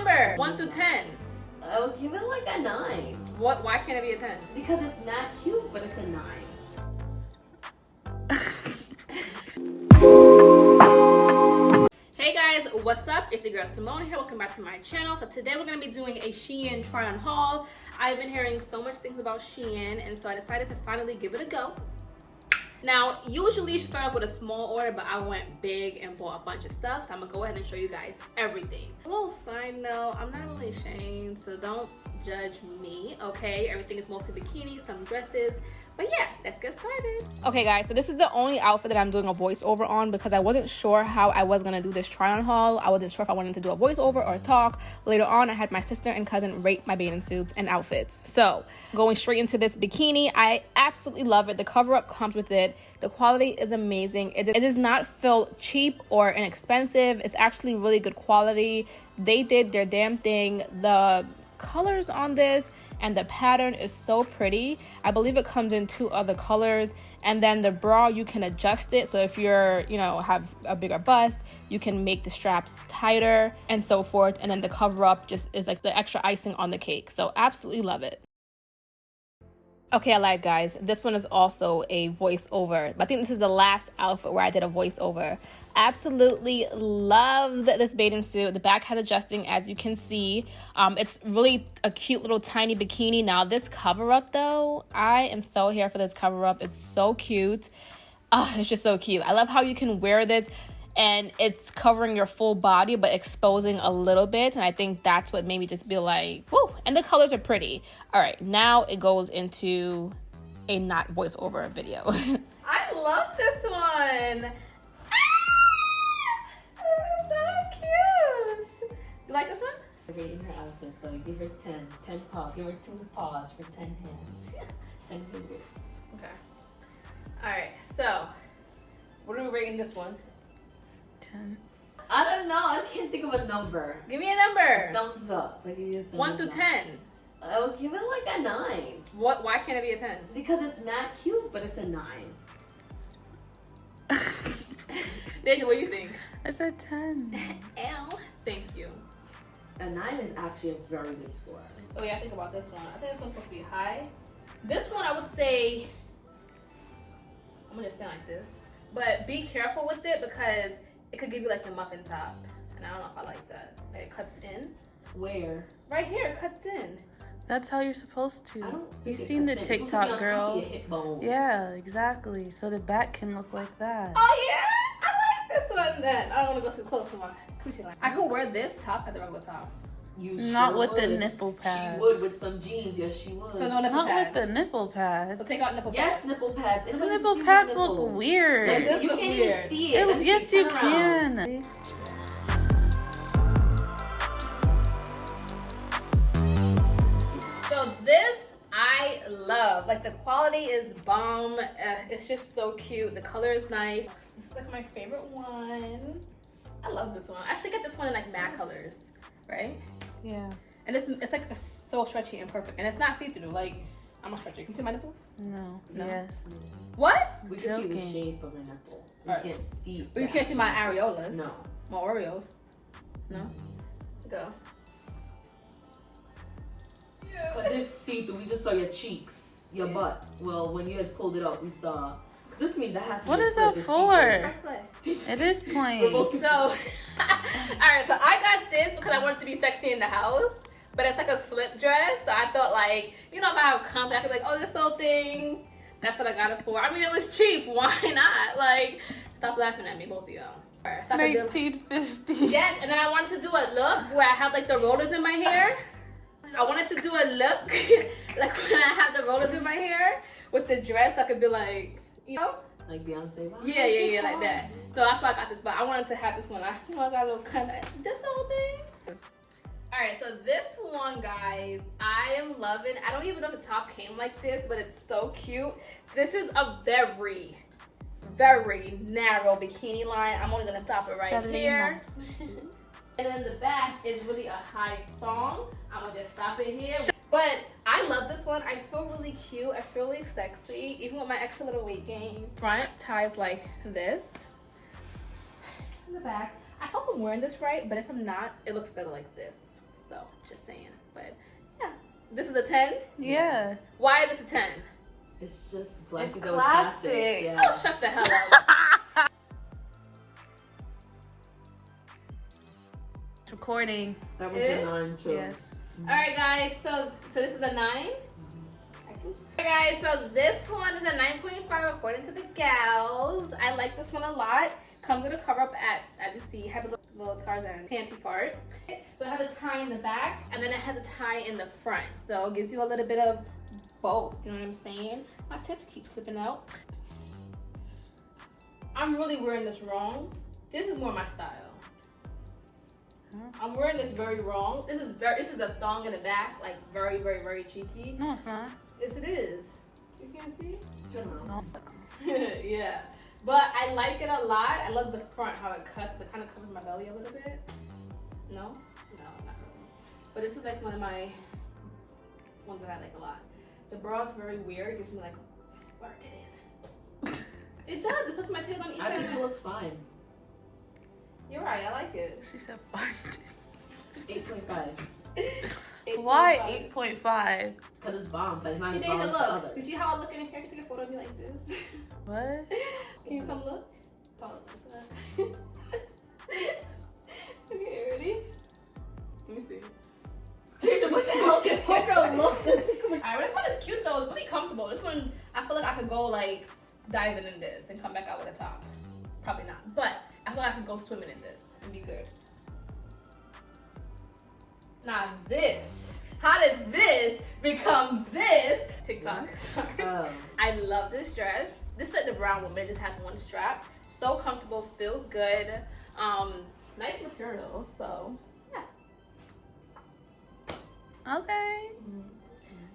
number. 1 through 10. I'll give it like a 9. What? Why can't it be a 10? Because it's not cute, but it's a 9. Hey guys, what's up? It's your girl Simone here. Welcome back to my channel. So today we're going to be doing a Shein try on haul. I've been hearing so much things about Shein, and so I decided to finally give it a go. Now, usually you should start off with a small order, but I went big and bought a bunch of stuff, so I'm gonna go ahead and show you guys everything. A little side note, I'm not really Shein, so don't judge me, okay? Everything is mostly bikinis, some dresses, but yeah, let's get started. Okay guys, so this is the only outfit that I'm doing a voiceover on because I wasn't sure how I was gonna do this try on haul. I wasn't sure if I wanted to do a voiceover or a talk. Later on, I had my sister and cousin rate my bathing suits and outfits. So going straight into this bikini, I absolutely love it. The cover up comes with it. The quality is amazing. It does not feel cheap or inexpensive. It's actually really good quality. They did their damn thing. The colors on this and the pattern is so pretty. I believe it comes in 2 other colors, and then the bra, you can adjust it. So if you're, have a bigger bust, you can make the straps tighter and so forth. And then the cover up just is like the extra icing on the cake. So absolutely love it. Okay, I lied, guys. This one is also a voiceover, but I think this is the last outfit where I did a voiceover. Absolutely loved this bathing suit. The back has adjusting, as you can see. It's really a cute little tiny bikini. Now, this cover up, though, I am so here for this cover up. It's so cute. Oh, it's just so cute. I love how you can wear this and it's covering your full body but exposing a little bit, and I think that's what made me just be like, woo. And the colors are pretty. All right, now it goes into a not voiceover video. I love this one. So cute. You like this one? Rating her outfit, so give her 10 paws. Give her 2 paws for 10 hands. 10 fingers. Okay. All right, so what are we rating this one? 10. I don't know. I can't think of a number. Give me a number. Thumbs up. 1 through 10. I'll give it like a 9. What? Why can't it be a 10? Because it's not cute, but it's a 9. Deja, what do you think? I said 10. L. Thank you. A 9 is actually a very good score. So yeah, think about this one. I think this one's supposed to be high. This one, I would say, I'm gonna just stand like this. But be careful with it because it could give you like the muffin top. And I don't know if I like that. Like it cuts in. Where? Right here, it cuts in. That's how you're supposed to. I don't You've think seen the it's TikTok girls. hip bone. Yeah, exactly. So the back can look like that. Oh yeah, I like this one then. I don't want to go too close to my coochie line. I could wear this top as a regular top. You Not sure with the would. nipple pads. She would with some jeans. Yes, she would. So no nipple Not pads. with the nipple pads. So take out nipple pads. Yes, nipple pads. The Anybody nipple see my pads nipples? look weird. They just You look can't weird. even see it. Let me Yes, see. you Turn around. can. So this I love. Like the quality is bomb. It's just so cute. The color is nice. It's like my favorite one. I love this one. I should get this one in like matte colors, right? Yeah. And it's like so stretchy and perfect, and it's not see-through. Like I'm gonna stretch it. Can you see my nipples? No. No. Yes. What? We can see the Joking. shape of her nipple. You Alright. can't see. Well, you can't see my areolas. No. My Oreos. No. Go. Because it's see-through. We just saw your cheeks, your butt. Well, when you had pulled it up, we saw. Because this means that has to What be is split that to for? Press play. It is plain. So, alright, so I got this because I wanted to be sexy in the house, but it's like a slip dress. So I thought, like, if I have company, I could be like, oh, this whole thing. That's what I got it for. I mean, it was cheap. Why not? Like, stop laughing at me, both of y'all. Alright, so 1950. yes, and then I wanted to do a look where I have like the rollers in my hair. I wanted to do a look like when I have the rollers in my hair with the dress. I could be like, Like Beyonce. yeah, like that. So that's why I got this. But I wanted to have this one. I got a little kind of this whole thing. All right, so this one, guys, I am loving. I don't even know if the top came like this, but it's so cute. This is a very, very narrow bikini line. I'm only gonna stop it right here. And then the back is really a high thong. I'm gonna just stop it here. But I love this one. I feel really cute. I feel really sexy, even with my extra little weight gain. Front ties like this. In the back. I hope I'm wearing this right, but if I'm not, it looks better like this. So just saying. But yeah, this is a 10. Yeah. Why is this a 10? It's just blessings. It's It was classic. classic. Yeah. Oh, shut the hell up. It's recording. That was It your 9 too. Yes. All right, guys. So this is a 9. Alright guys, so this one is a 9.5 according to the gals. I like this one a lot. Comes with a cover up at, as you see, it has a little Tarzan panty part. So it has a tie in the back and then it has a tie in the front. So it gives you a little bit of both, you know what I'm saying? My tits keep slipping out. I'm really wearing this wrong. This is more my style. I'm wearing this very wrong. This is a thong in the back, like very, very, very cheeky. No, it's not. Yes, it is. You can't see? Turn around. No. Yeah. But I like it a lot. I love the front, how it cuts. It kind of covers my belly a little bit. No? No, not really. But this is like one of my ones that I like a lot. The bra is very weird. It gives me like, where are titties? It does. It puts my titties on each I think side. it looks fine. You're right. I like it. She said fart. 8.5. Why 8.5? Because it's bomb, but it's not See, as Deja, bomb as look. others. You see how I look in the hair? Can you take a photo of me like this? What? Can you come look? Pause like that. Okay, ready? Let me see. Deja, what the hell? What girl look? Alright, this one is cute though. It's really comfortable. This one, I feel like I could go like diving in this and come back out with a top. Probably not, but I feel like I could go swimming in this and be good. Now this, how did this become this? TikTok, sorry. Oh. I love this dress. This is like the brown one, but it just has one strap. So comfortable, feels good. Nice material, so yeah. Okay.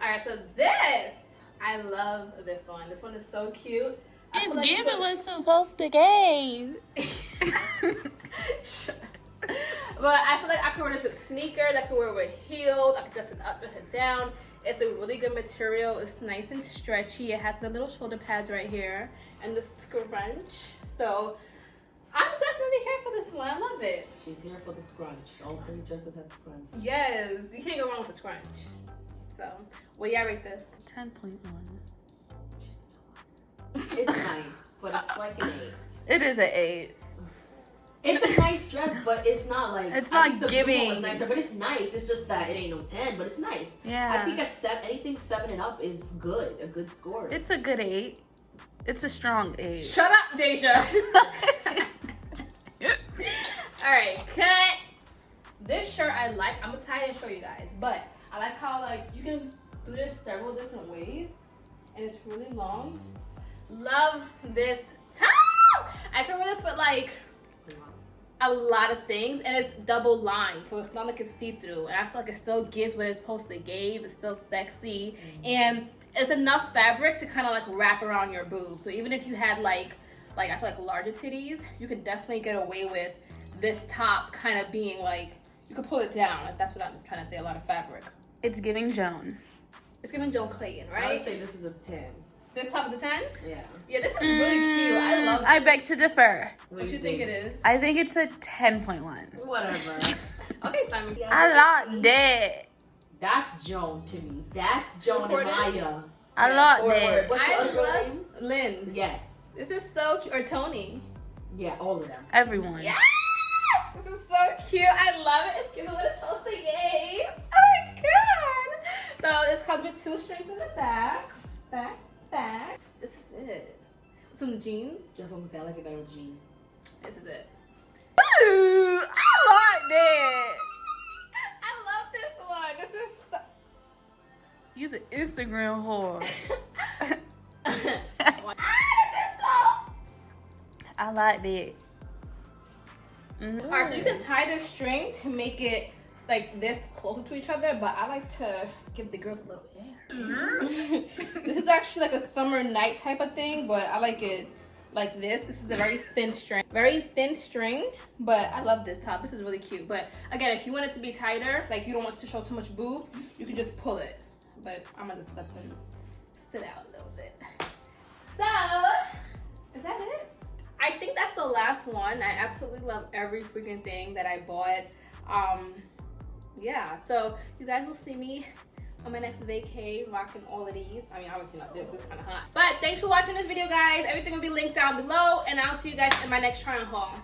All right, so this, I love this one. This one is so cute. I feel It's like giving what's supposed to give. But I feel like I could wear this with sneakers, I could wear it with heels, I could dress it up, dress it down. It's a really good material. It's nice and stretchy. It has the little shoulder pads right here and the scrunch. So I'm definitely here for this one. I love it. She's here for the scrunch. All 3 dresses have scrunch. Yes, you can't go wrong with the scrunch. So, what do y'all rate this? 10.1. It's nice, but it's like an 8. It is an 8. It's a nice dress, but it's not like It's I not think the giving. blue one was nicer, but it's nice. It's just that it ain't no 10, but it's nice. Yeah. I think anything 7 and up is good. A good score. It's a good 8. It's a strong 8. Shut up, Deja. All right, cut. This shirt I like. I'm gonna tie it and show you guys, but I like how like you can do this several different ways, and it's really long. Love this top. I can wear this with like a lot of things, and it's double lined, so it's not like it's see-through, and I feel like it still gives what it's supposed to give. It's still sexy, and it's enough fabric to kind of like wrap around your boobs. So even if you had like I feel like larger titties, you can definitely get away with this top kind of being like, you can pull it down. Like, that's what I'm trying to say, a lot of fabric. It's giving Joan. It's giving Joan Clayton, I would right? say this is a 10. This top of the 10? Yeah. Yeah, this is really cute. I love I this. beg to differ. What you think it is? I think it's a 10.1. Whatever. Okay, Simon. I like that. That's Joan to me. That's Joan and Recorded? Maya. I Yeah, like or that. what's the I other girl love name? Lynn. Yes. This is so cute. Or Tony. Yeah, all of them. Everyone. Yes! This is so cute. I love it. It's giving what it's supposed to give. Oh my god! So this comes with 2 strings in the back. Back. This is it. Some jeans. That's what I'm saying. I like it better with jeans. This is it. Ooh, I like that. I love this one. This is so... He's an Instagram whore. This is so... I like that. Alright, so you can tie this string to make it like this closer to each other, but I like to give the girls a little air. This is actually like a summer night type of thing, but I like it like this. This is a very thin string. Very thin string, but I love this top. This is really cute. But again, if you want it to be tighter, like you don't want it to show too much boobs, you can just pull it. But I'm gonna just let them sit out a little bit. So, is that it? I think that's the last one. I absolutely love every freaking thing that I bought. yeah, so you guys will see me on my next vacay rocking all of these. I mean, obviously not this, it's kind of hot. But thanks for watching this video, guys. Everything will be linked down below, and I'll see you guys in my next try on haul.